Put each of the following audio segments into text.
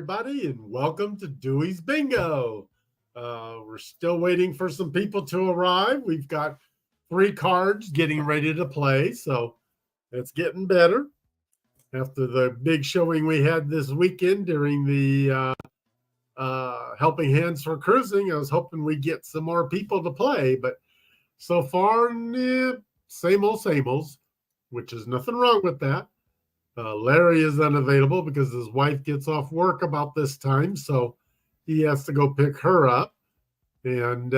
everybody, and welcome to Dewey's Bingo. We're still waiting for some people to arrive. We've got 3 cards getting ready to play, so it's getting better. After the big showing we had this weekend during the Helping Hands for Cruising, I was hoping we'd get some more people to play, but so far, same old, which is nothing wrong with that. Larry is unavailable because his wife gets off work about this time, so he has to go pick her up. And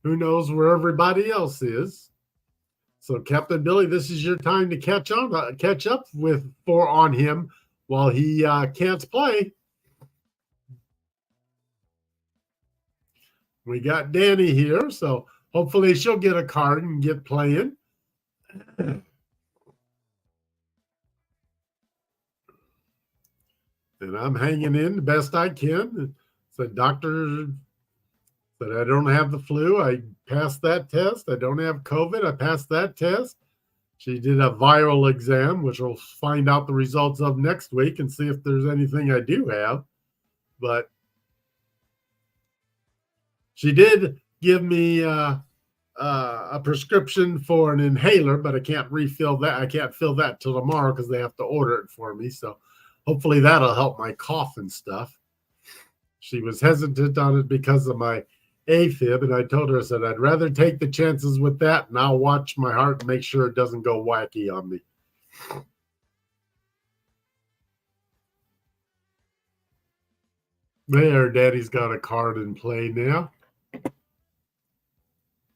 who knows where everybody else is. So, Captain Billy, this is your time to catch up on him while he can't play. We got Danny here, so hopefully she'll get a card and get playing. And I'm hanging in the best I can. The doctor said I don't have the flu. I passed that test. I don't have COVID. I passed that test. She did a viral exam, which we'll find out the results of next week and see if there's anything I do have. But she did give me a prescription for an inhaler, but I can't refill that. I can't fill that till tomorrow because they have to order it for me. So hopefully that'll help my cough and stuff. She was hesitant on it because of my AFib, and I told her, I said, I'd rather take the chances with that, and I'll watch my heart and make sure it doesn't go wacky on me. There, Daddy's got a card in play now.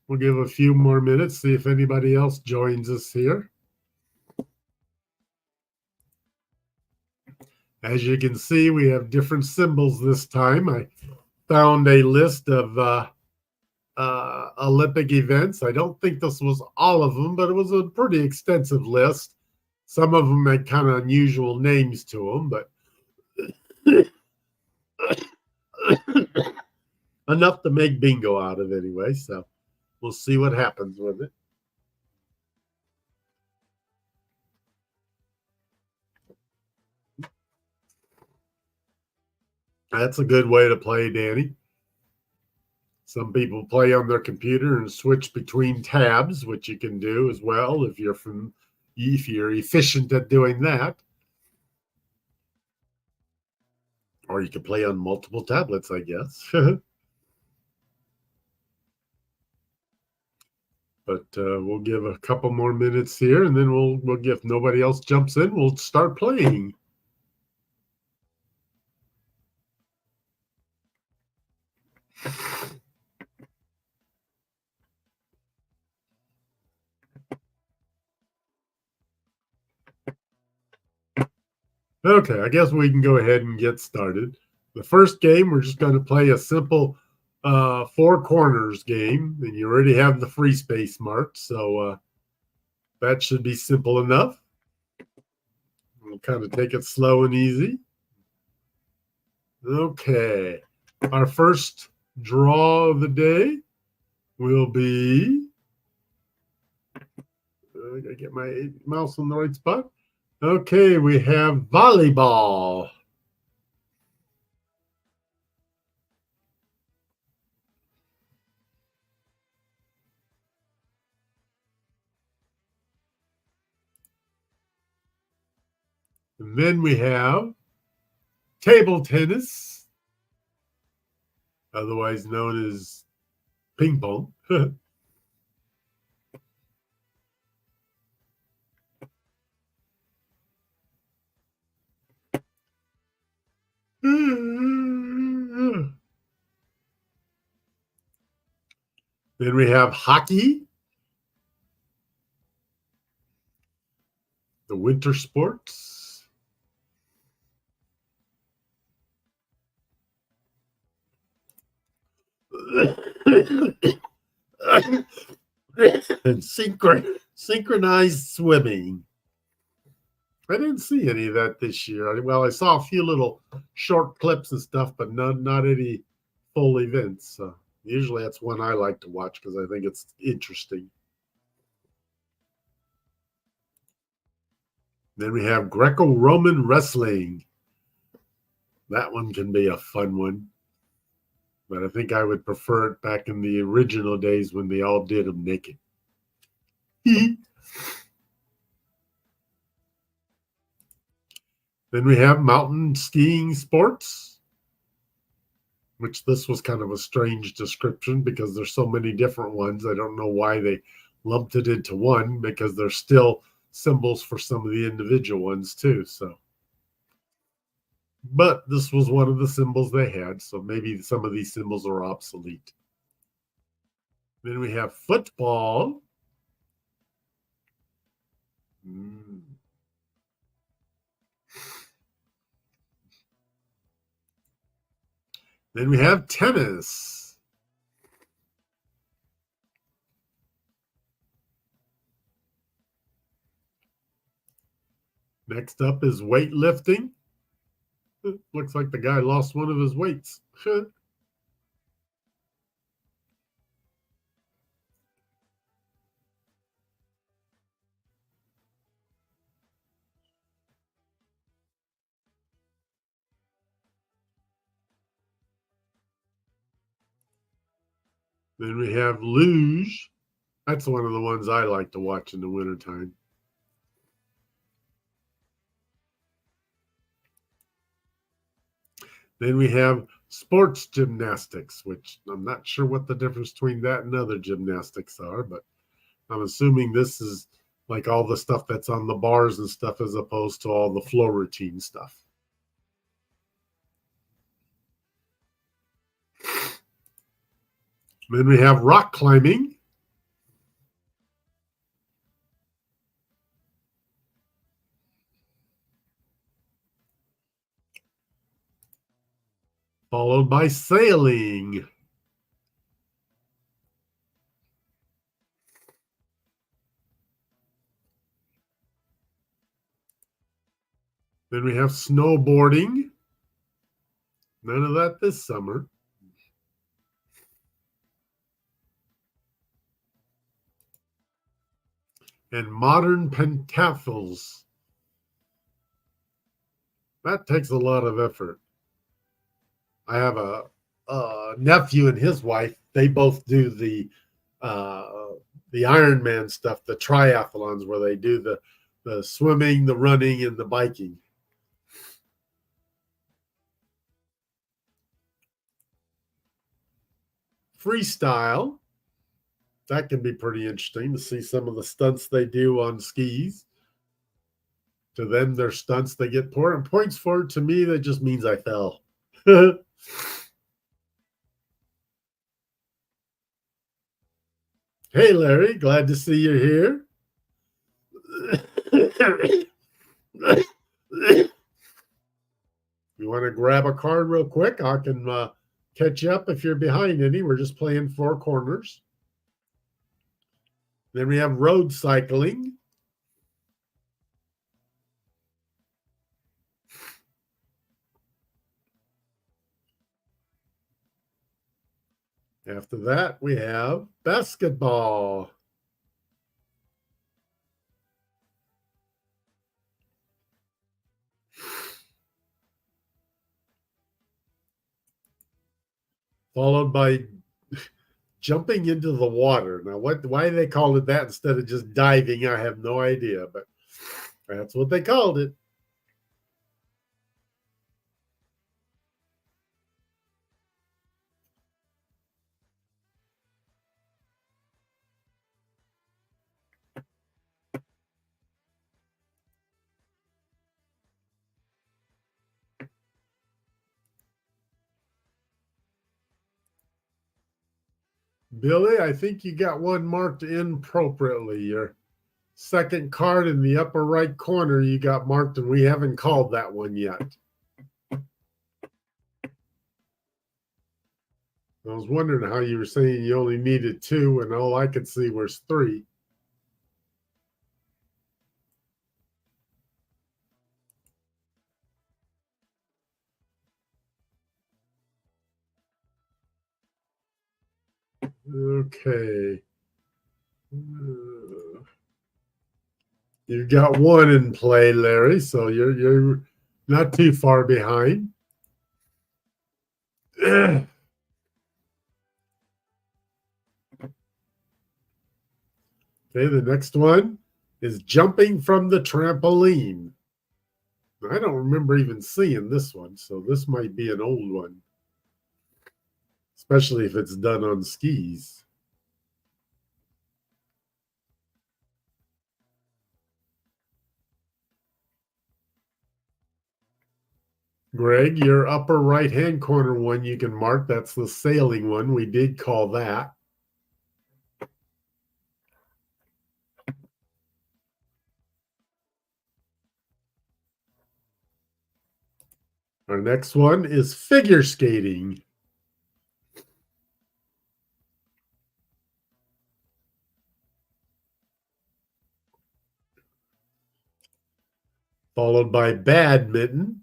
We'll give a few more minutes, see if anybody else joins us here. As you can see, we have different symbols this time. I found a list of Olympic events. I don't think this was all of them, but it was a pretty extensive list. Some of them had kind of unusual names to them, but enough to make bingo out of anyway. So we'll see what happens with it. That's a good way to play, Danny. Some people play on their computer and switch between tabs, which you can do as well if you're efficient at doing that. Or you can play on multiple tablets, I guess. But we'll give a couple more minutes here, and then we'll give, if nobody else jumps in, we'll start playing. Okay, I guess we can go ahead and get started. The first game, we're just going to play a simple 4 corners game, and you already have the free space marked, so that should be simple enough. We'll kind of take it slow and easy. Okay, our first draw of the day will be, I gotta get my mouse on the right spot. Okay, we have volleyball. And then we have table tennis, otherwise known as ping pong. Then we have hockey, the winter sports. And synchronized swimming. I didn't see any of that this year. Well, I saw a few little short clips and stuff, but not any full events. Usually that's one I like to watch because I think it's interesting. Then we have Greco-Roman wrestling. That one can be a fun one. But I think I would prefer it back in the original days when they all did them naked. Then we have mountain skiing sports, which this was kind of a strange description because there's so many different ones. I don't know why they lumped it into one because there's still symbols for some of the individual ones too. So, but this was one of the symbols they had. So maybe some of these symbols are obsolete. Then we have football. Then we have tennis. Next up is weightlifting. Looks like the guy lost one of his weights. Then we have luge. That's one of the ones I like to watch in the wintertime. Then we have sports gymnastics, which I'm not sure what the difference between that and other gymnastics are, but I'm assuming this is like all the stuff that's on the bars and stuff as opposed to all the flow routine stuff. Then we have rock climbing. Followed by sailing. Then we have snowboarding. None of that this summer. And modern pentathlons. That takes a lot of effort. I have a nephew and his wife. They both do the Ironman stuff, the triathlons, where they do the swimming, the running, and the biking. Freestyle. That can be pretty interesting to see some of the stunts they do on skis. To them, they're stunts they get points for. To me, that just means I fell. Hey, Larry, glad to see you here. You want to grab a card real quick? I can catch you up if you're behind any. We're just playing four corners. Then we have road cycling. After that, we have basketball. Followed by jumping into the water. Now, why they called it that instead of just diving, I have no idea, but that's what they called it. Billy, I think you got one marked inappropriately. Your second card in the upper right corner, you got marked, and we haven't called that one yet. I was wondering how you were saying you only needed two, and all I could see was three. Okay. You've got one in play, Larry, so you're not too far behind. Okay, the next one is jumping from the trampoline. I don't remember even seeing this one, so this might be an old one, especially if it's done on skis. Greg, your upper right hand corner one you can mark. That's the sailing one. We did call that. Our next one is figure skating. Followed by badminton.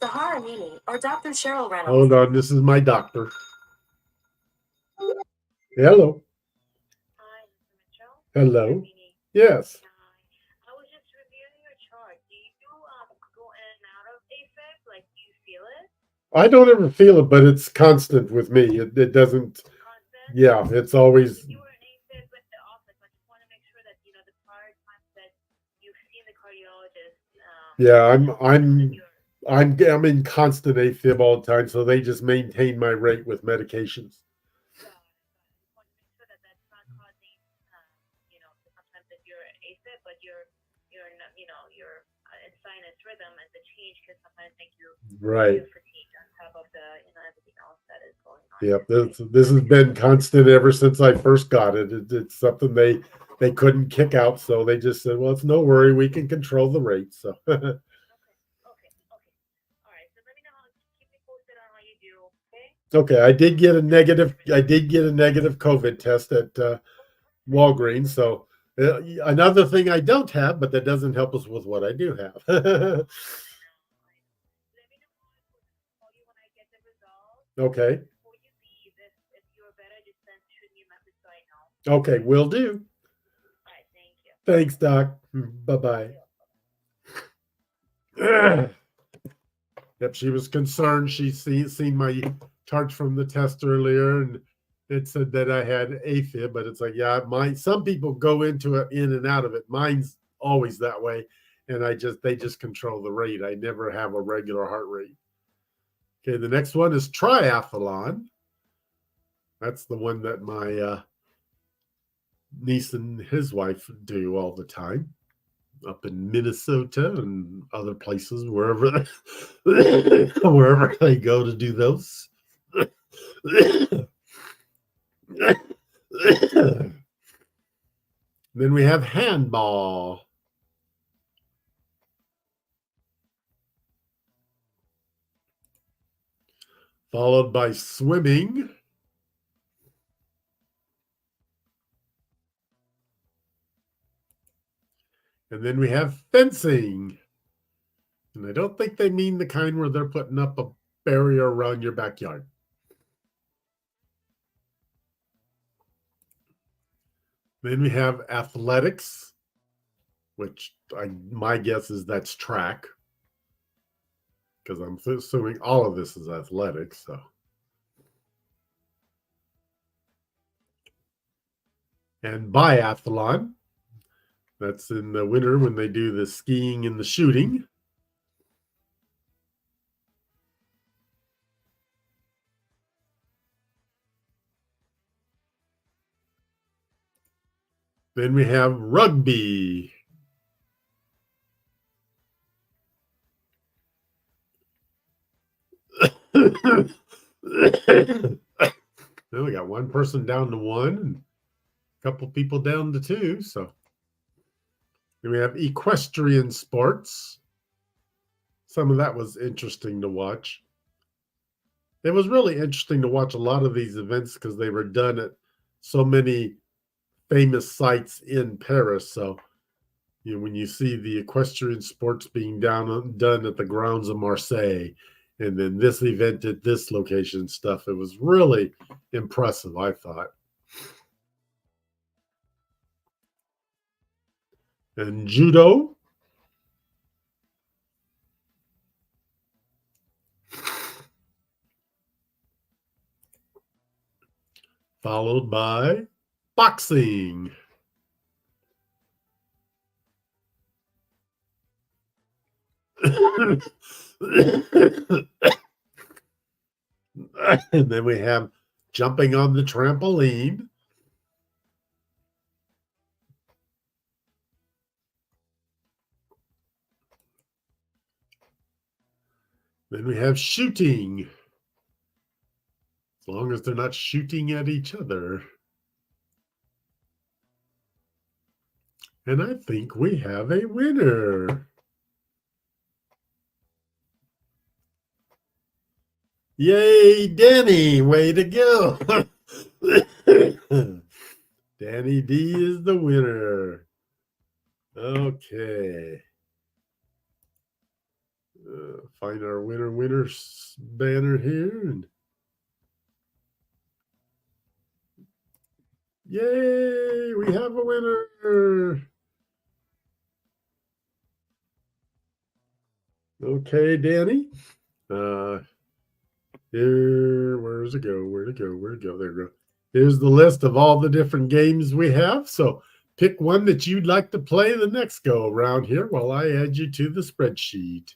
Sahara Mini or Dr. Cheryl Reynolds. Hold on, this is my doctor. Hello. Hi, Mitchell. Hello. Yes. I was just reviewing your chart. Do you go in and out of AFib? Like, do you feel it? I don't ever feel it, but it's constant with me. It doesn't. Constant? Yeah, it's always. You were in AFib with the office. I just want to make sure that the prior times that you've seen the cardiologist. Yeah, I'm in constant AFib all the time, so they just maintain my rate with medications. Rhythm and the change can sometimes make you right fatigued on top of the everything else that is going on. Yep, this has been constant ever since I first got it. It's something they couldn't kick out, so they just said, "Well, it's no worry, we can control the rate." So. Okay. All right. So let me know keep me posted on how you do. Okay. Okay, I did get a negative COVID test at Walgreens, so. Another thing I don't have, but that doesn't help us with what I do have. Okay. Okay, will do. All right, thank you. Thanks, Doc. Bye-bye. Yep, she was concerned. She's seen my charts from the test earlier, and it said that I had AFib, but it's like, yeah, some people go into it in and out of it. Mine's always that way, and they just control the rate. I never have a regular heart rate. Okay, the next one is triathlon. That's the one that my niece and his wife do all the time up in Minnesota and other places, wherever wherever they go to do those. Then we have handball. Followed by swimming. And then we have fencing. And I don't think they mean the kind where they're putting up a barrier around your backyard. Then we have athletics, which my guess is that's track, because I'm assuming all of this is athletics. So. And biathlon, that's in the winter when they do the skiing and the shooting. Then we have rugby. Then we got one person down to one and a couple people down to two. So then we have equestrian sports. Some of that was interesting to watch. It was really interesting to watch a lot of these events because they were done at so many famous sites in Paris. So, when you see the equestrian sports being done at the grounds of Marseille, and then this event at this location stuff, it was really impressive, I thought. And judo. followed by boxing. And then we have jumping on the trampoline. Then we have shooting, as long as they're not shooting at each other. And I think we have a winner. Yay, Danny, way to go. Danny D is the winner. Okay. Find our winners banner here. And yay, we have a winner. Okay, Danny. Here, where's it go? Where'd it go? Where'd it go? There we go. Here's the list of all the different games we have. So pick one that you'd like to play the next go around here while I add you to the spreadsheet.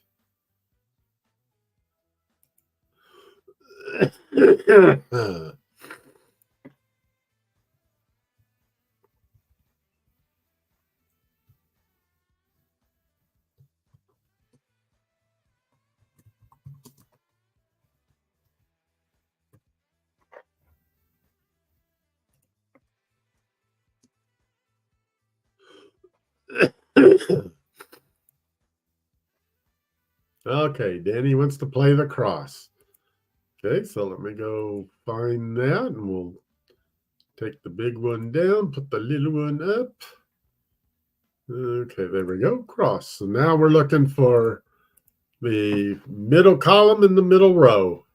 Okay, Danny wants to play the cross. Okay, so let me go find that, and we'll take the big one down, put the little one up. Okay, there we go, cross. So now we're looking for the middle column in the middle row.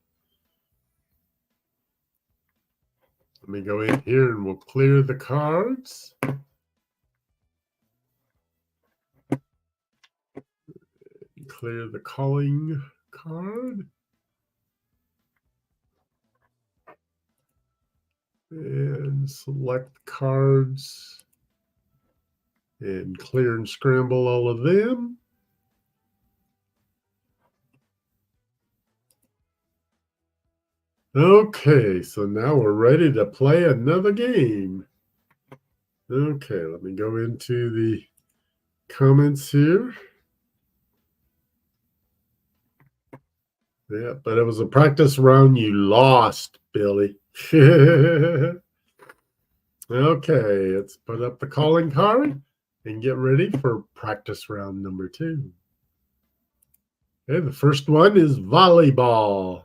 Let me go in here and we'll clear the cards. Clear the calling card. And select cards and clear and scramble all of them. Okay, so now we're ready to play another game. Okay, let me go into the comments here. Yeah, but it was a practice round. You lost, Billy. Okay, let's put up the calling card and get ready for practice round number 2. Okay, the first one is volleyball.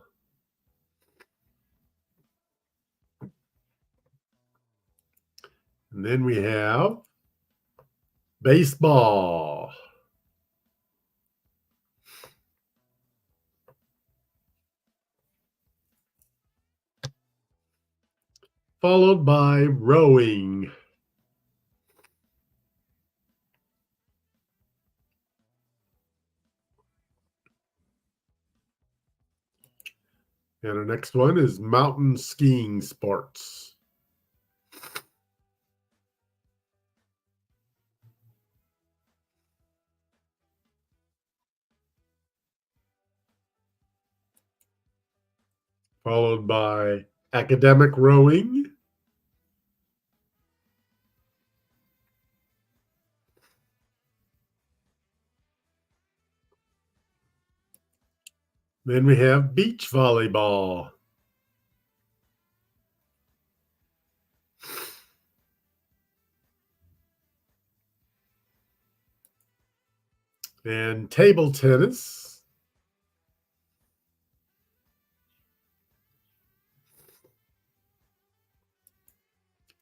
And then we have baseball. Followed by rowing. And our next one is mountain skiing sports. Followed by academic rowing. Then we have beach volleyball. And table tennis.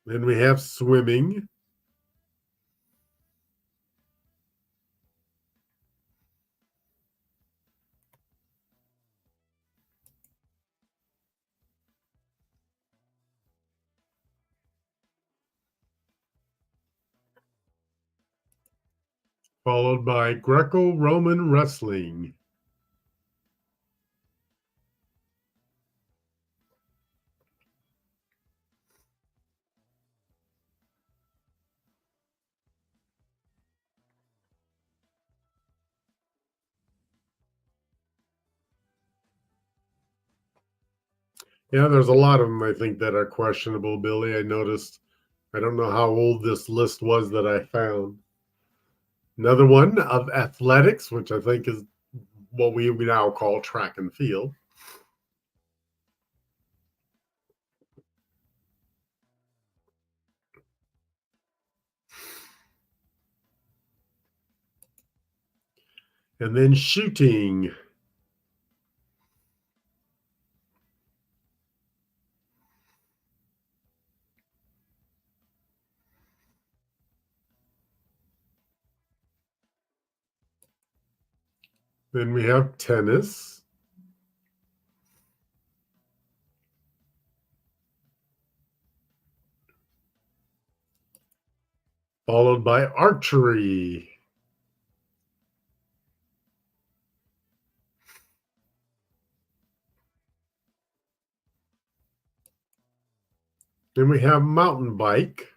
Then we have swimming. Followed by Greco-Roman wrestling. Yeah, there's a lot of them I think that are questionable, Billy. I noticed. I don't know how old this list was that I found. Another one of athletics, which I think is what we now call track and field. And then shooting. Then we have tennis. Followed by archery. Then we have mountain bike.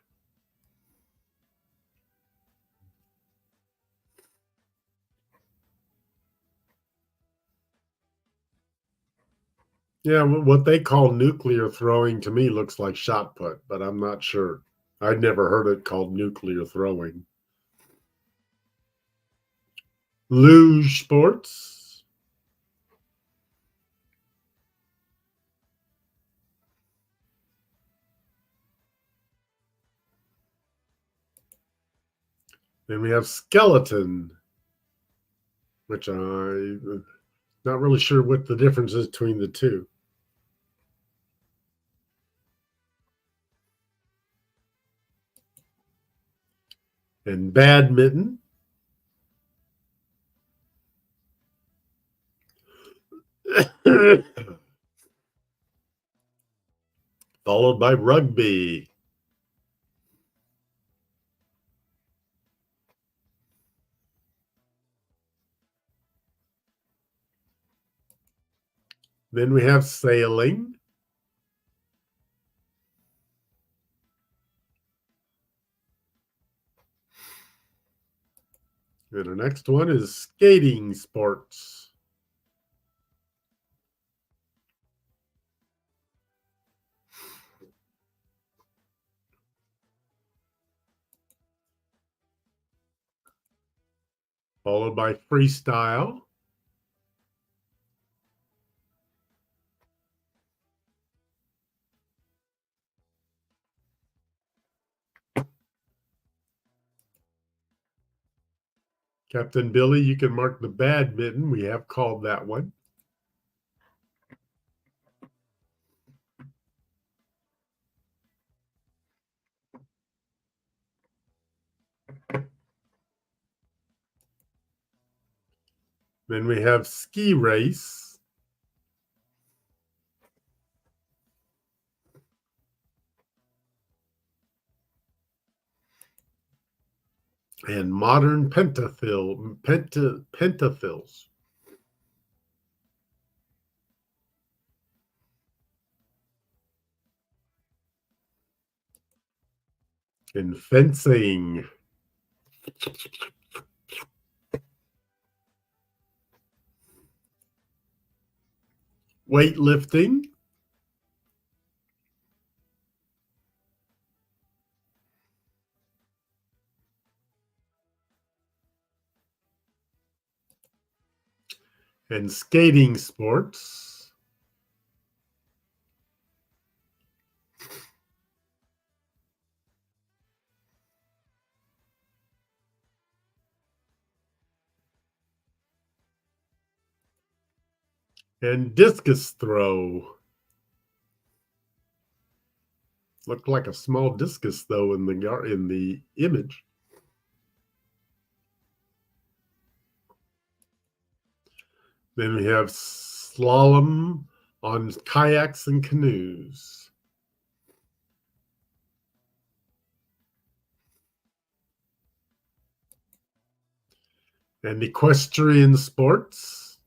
Yeah, what they call nuclear throwing to me looks like shot put, but I'm not sure. I'd never heard it called nuclear throwing. Luge sports. Then we have skeleton, which I'm not really sure what the difference is between the two. And badminton. Followed by rugby. Then we have sailing. And the next one is skating sports. Followed by freestyle. Captain Billy, you can mark the badminton. We have called that one. Then we have ski race. And modern pentathils. And fencing. Weightlifting. And skating sports. And discus throw. Looked like a small discus though in the image. Then we have slalom on kayaks and canoes. And equestrian sports.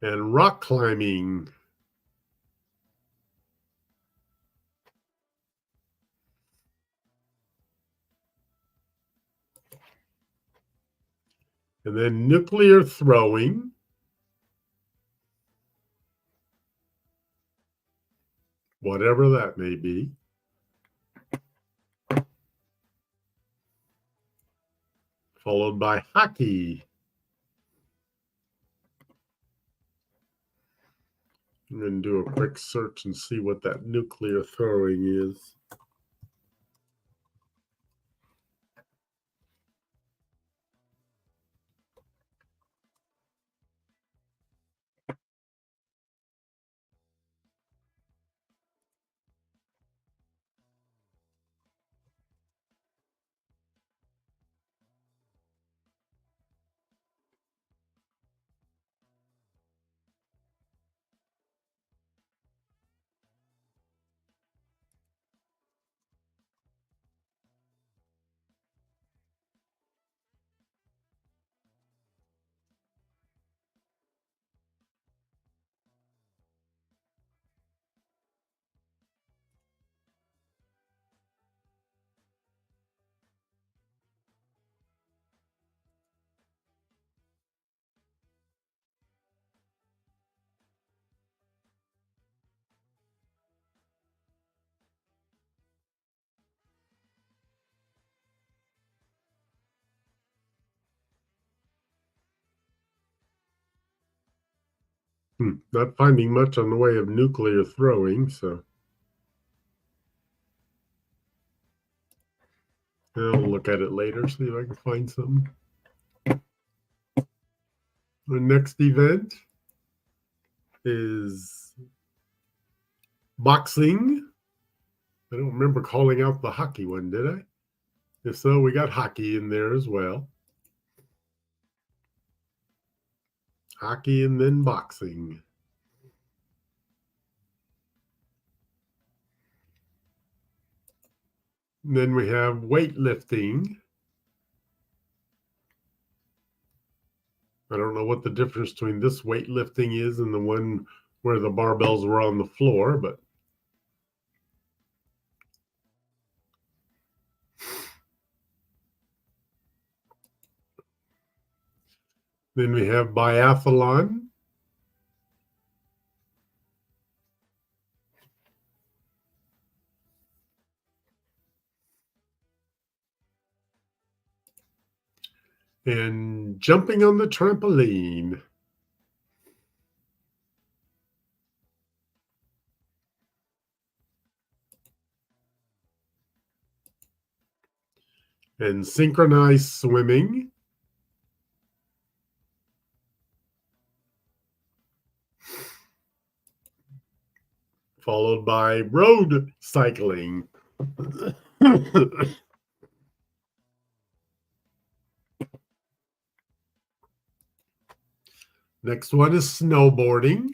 And rock climbing. And then nuclear throwing. Whatever that may be. Followed by hockey. I'm going to do a quick search and see what that nuclear throwing is. Not finding much on the way of nuclear throwing, so I'll look at it later, see if I can find something. The next event is boxing. I don't remember calling out the hockey one, did I? If so, we got hockey in there as well. Hockey and then boxing. And then we have weightlifting. I don't know what the difference between this weightlifting is and the one where the barbells were on the floor, but then we have biathlon. And jumping on the trampoline. And synchronized swimming. Followed by road cycling. Next one is snowboarding.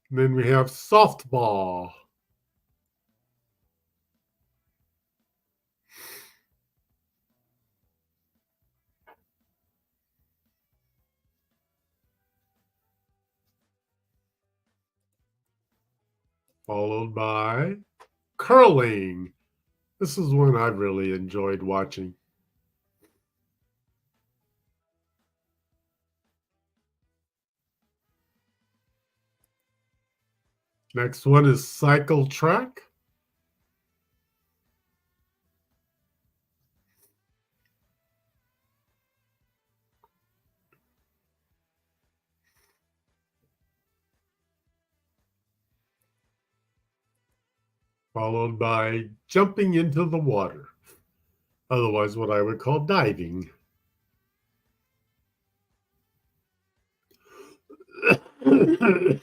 And then we have softball. Followed by curling. This is one I've really enjoyed watching. Next one is cycle track. Followed by jumping into the water, otherwise what I would call diving. And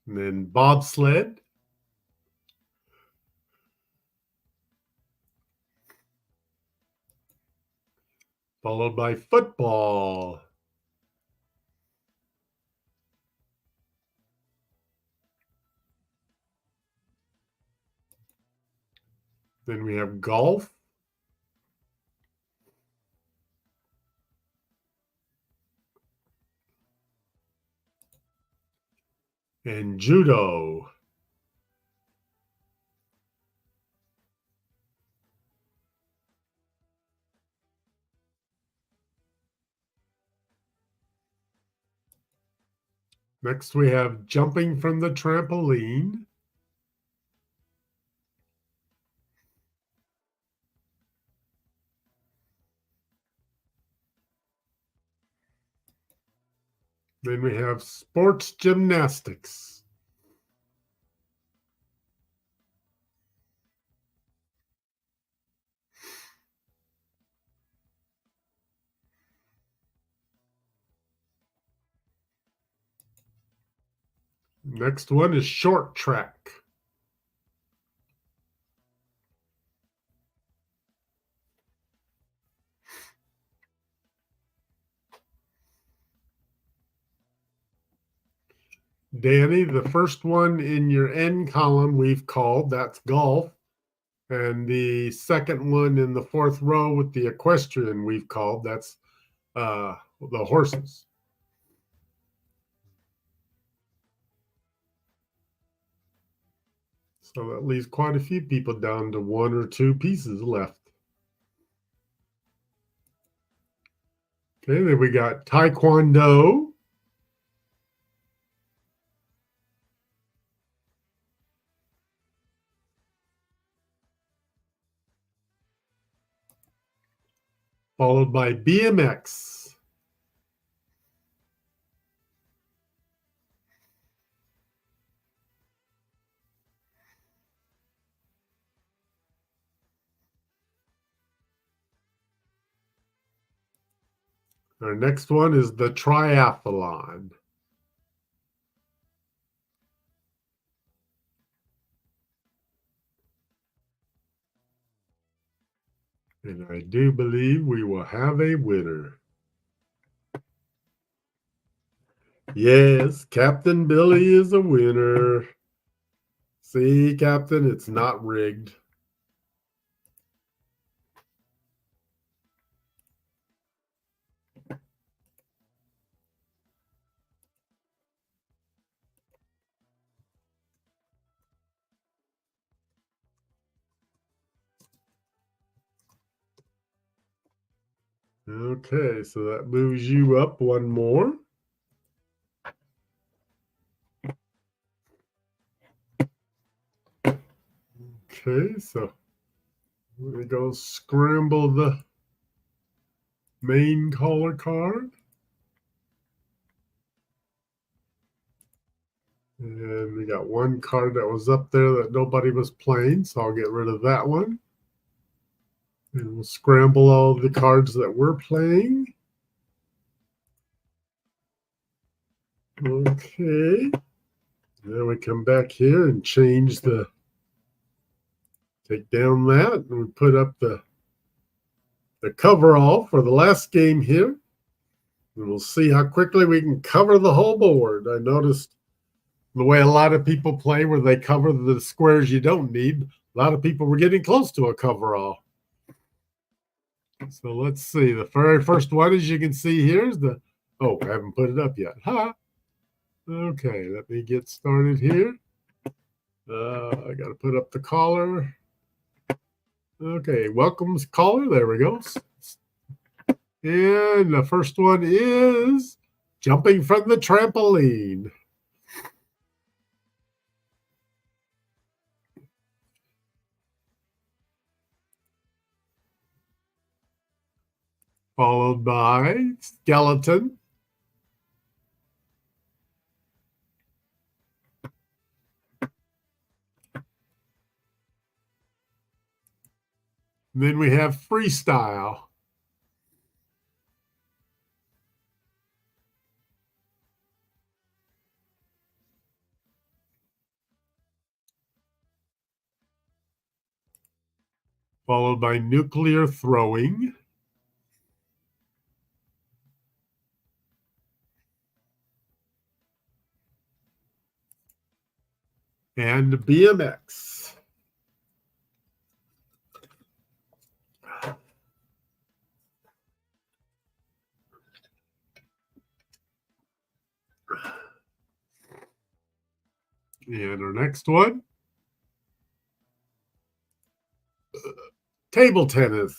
then bobsled. Followed by football. Then we have golf. and judo. Next, we have jumping from the trampoline. Then we have sports gymnastics. Next one is short track. Danny, the first one in your N column we've called, that's golf. And the second one in the fourth row with the equestrian we've called, that's the horses. So that leaves quite a few people down to one or two pieces left. Okay, then we got taekwondo. Followed by BMX. Our next one is the triathlon. And I do believe we will have a winner. Yes, Captain Billy is a winner. See, Captain, it's not rigged. Okay, so that moves you up one more. Okay, so we go scramble the main caller card. And we got one card that was up there that nobody was playing, so I'll get rid of that one. And we'll scramble all the cards that we're playing. Okay. Then we come back here and change the, take down that, and we put up the coverall for the last game here. And we'll see how quickly we can cover the whole board. I noticed the way a lot of people play where they cover the squares you don't need, a lot of people were getting close to a coverall. So let's see. The very first one, as you can see here, is the, oh, I haven't put it up yet. Ha! Okay, let me get started here. I got to put up the caller. Okay, welcomes caller. There we go. And the first one is jumping from the trampoline. Followed by skeleton. And then we have freestyle. Followed by nuclear throwing. And BMX. And our next one, table tennis.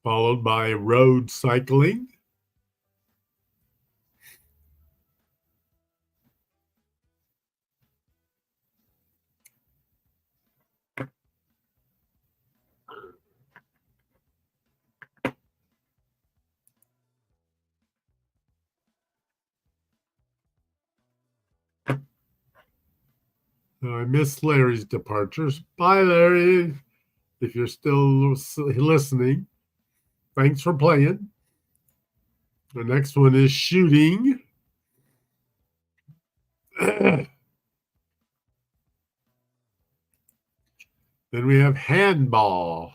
Followed by road cycling. I missed Larry's departures. Bye, Larry. If you're still listening, thanks for playing. The next one is shooting. Then we have handball.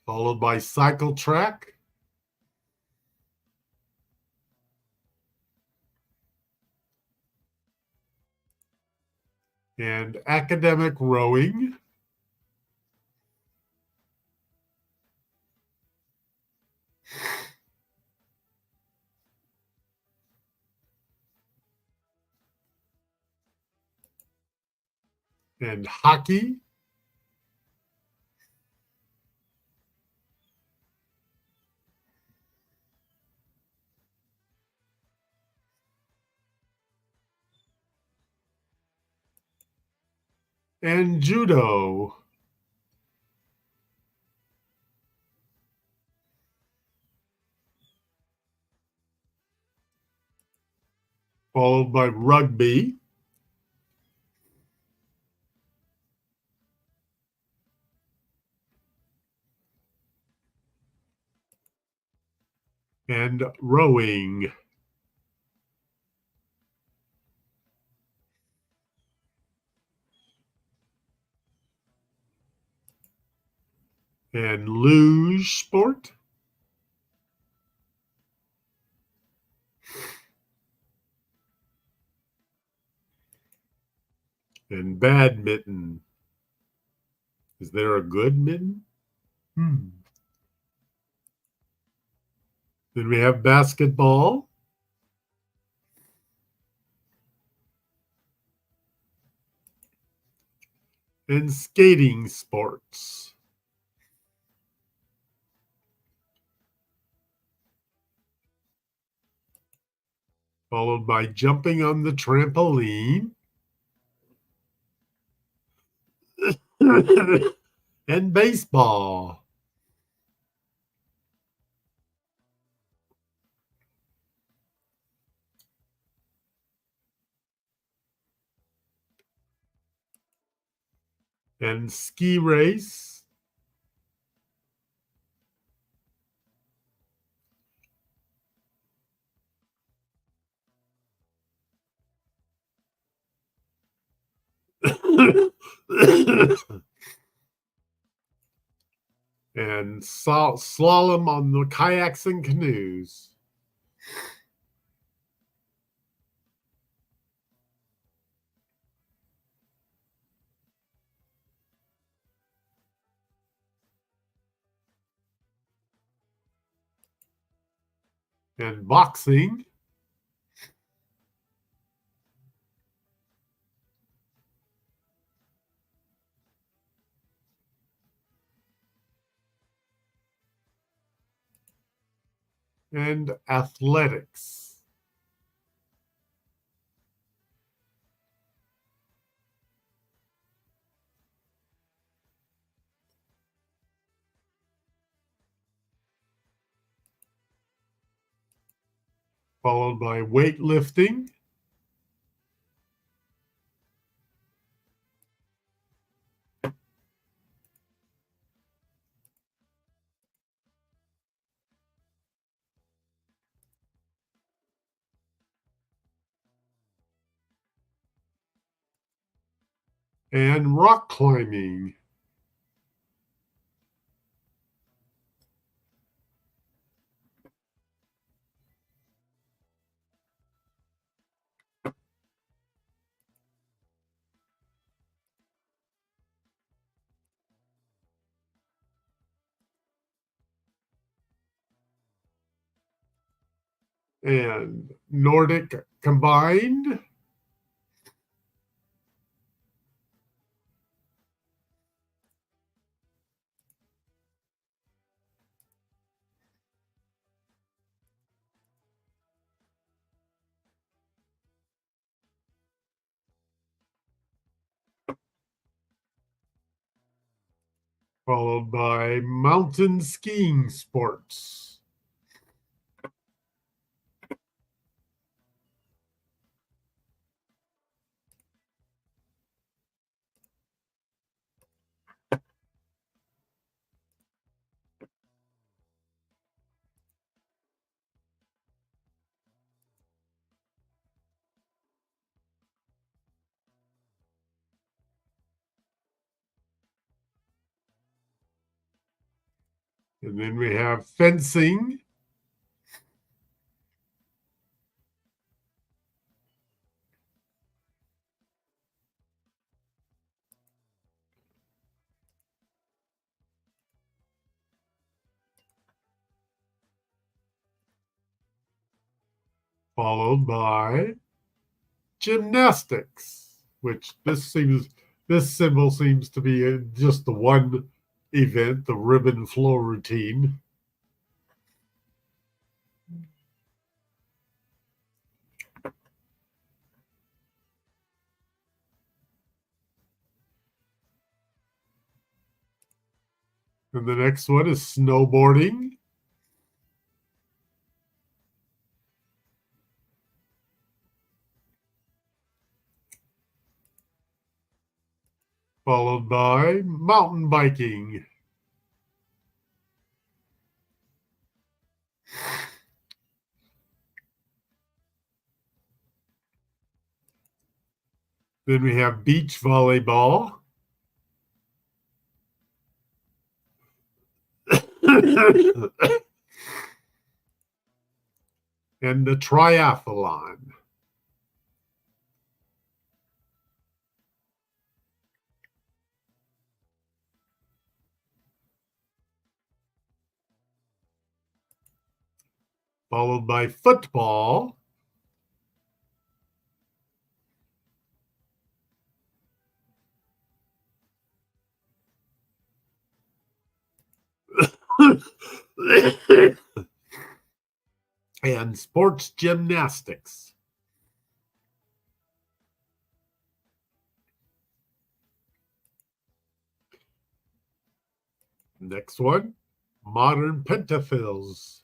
Followed by cycle track. And academic rowing. And hockey. And judo. Followed by rugby. And rowing. And luge sport. And badminton. Is there a good mitten? Then we have basketball. And skating sports. Followed by jumping on the trampoline. And baseball. And ski race. And slalom on the kayaks and canoes. And boxing. And athletics. Followed by weightlifting. And rock climbing. and Nordic combined. Followed by mountain skiing sports. And then we have fencing. Followed by gymnastics, which this symbol seems to be just the one event, the ribbon flow routine. And the next one is snowboarding. Followed by mountain biking. Then we have beach volleyball. And the triathlon. Followed by football. And sports gymnastics. Next one, modern pentathlons.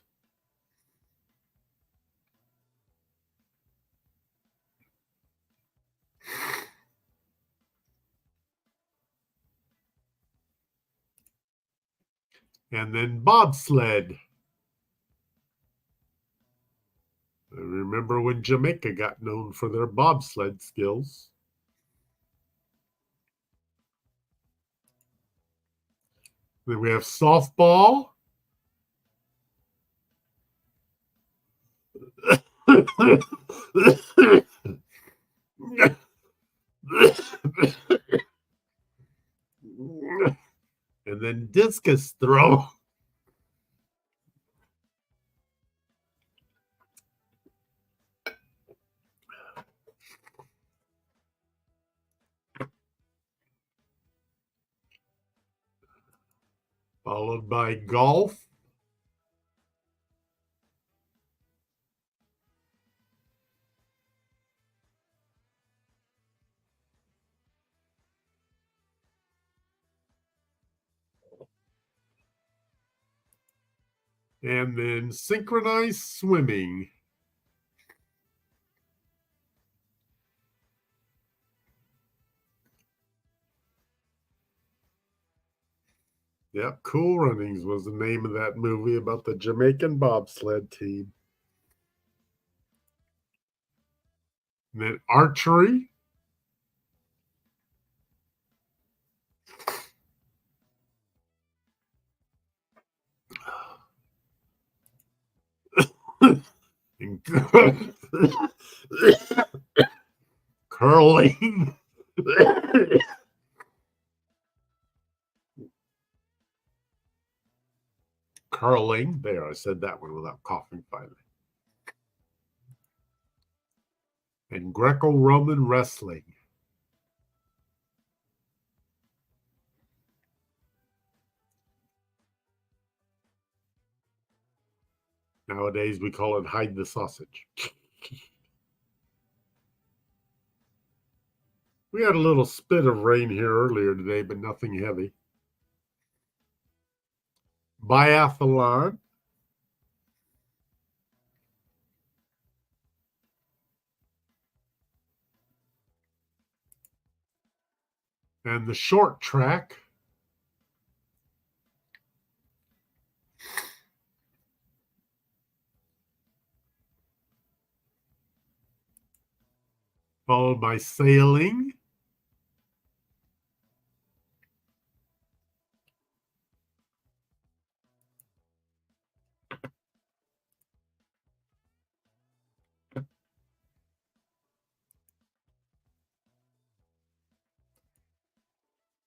And then bobsled. I remember when Jamaica got known for their bobsled skills. Then we have softball. And then discus throw. Followed by golf. And then synchronized swimming. Yep, Cool Runnings was the name of that movie about the Jamaican bobsled team. And then archery. Curling. Curling. There, I said that one without coughing finally. and Greco-Roman wrestling. Nowadays, we call it hide the sausage. We had a little spit of rain here earlier today, but nothing heavy. Biathlon. And the short track. Followed by sailing.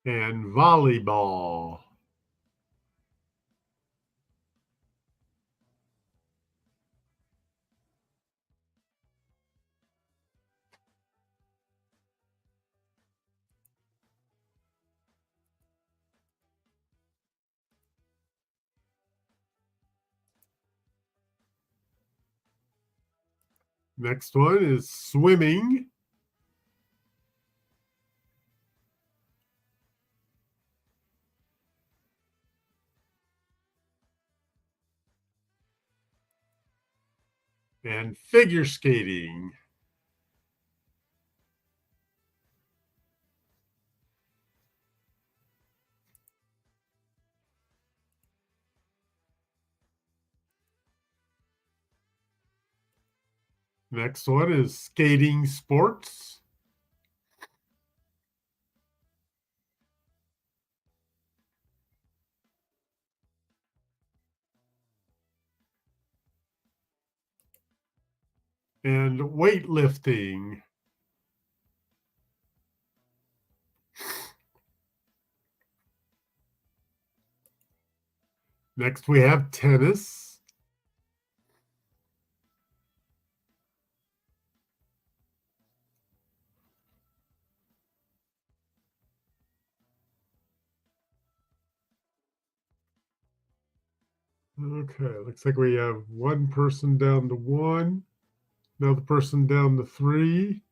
And volleyball. Next one is swimming. And figure skating. Next one is skating sports. And weightlifting. Next, we have tennis. Okay, looks like we have one person down to one, another person down to three.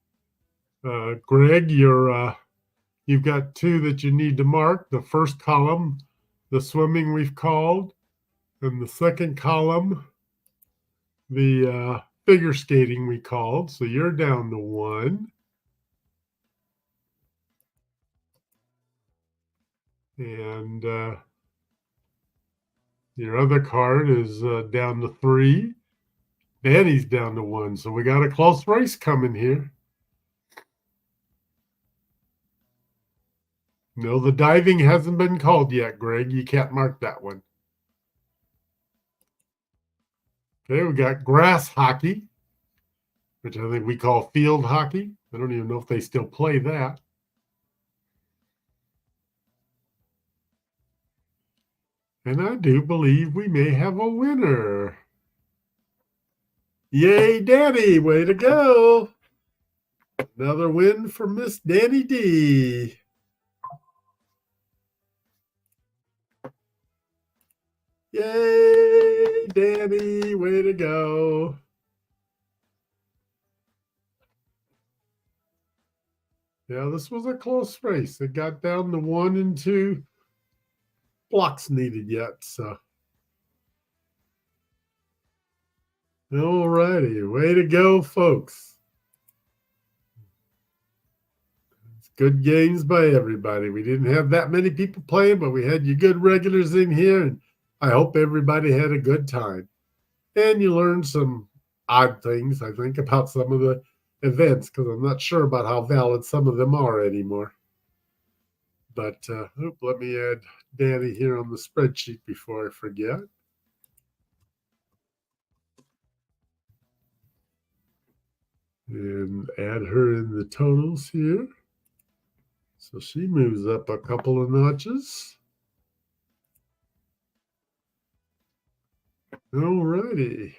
Greg, you've got two that you need to mark. The first column, the swimming we've called, and the second column, the figure skating we called. So you're down to one. And your other card is down to three. Danny's down to one. So we got a close race coming here. No, the diving hasn't been called yet, Greg. You can't mark that one. Okay, we got grass hockey, which I think we call field hockey. I don't even know if they still play that. And I do believe we may have a winner. Yay, Danny. Way to go. Another win for Miss Danny D. Yay, Danny. Way to go. Yeah, this was a close race. It got down to 1 and 2 blocks needed yet. So, all righty. Way to go, folks. It's good games by everybody. We didn't have that many people playing, but we had you good regulars in here, and I hope everybody had a good time. And you learned some odd things, I think, about some of the events, because I'm not sure about how valid some of them are anymore. But let me add Danny here on the spreadsheet before I forget. And add her in the totals here. So she moves up a couple of notches. All righty.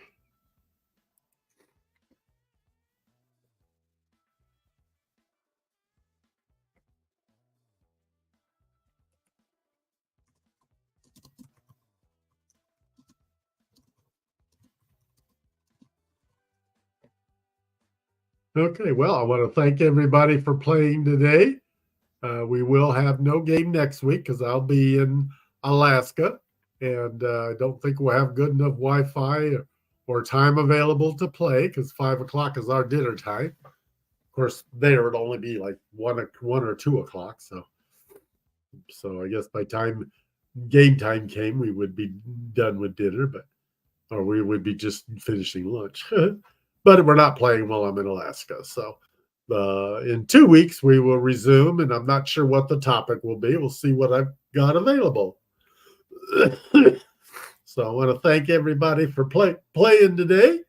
Okay, well, I want to thank everybody for playing today. We will have no game next week because I'll be in Alaska, and I don't think we'll have good enough Wi-Fi or time available to play because 5 o'clock is our dinner time. Of course, there it'll only be like 1 or 2 o'clock. So I guess by time game time came, we would be done with dinner, or we would be just finishing lunch. But we're not playing while I'm in Alaska. So in 2 weeks, we will resume, and I'm not sure what the topic will be. We'll see what I've got available. So I want to thank everybody for playing today,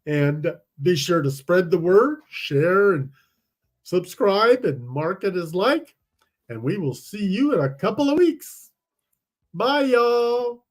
and be sure to spread the word, share, and subscribe, and mark it as like. And we will see you in a couple of weeks. Bye, y'all.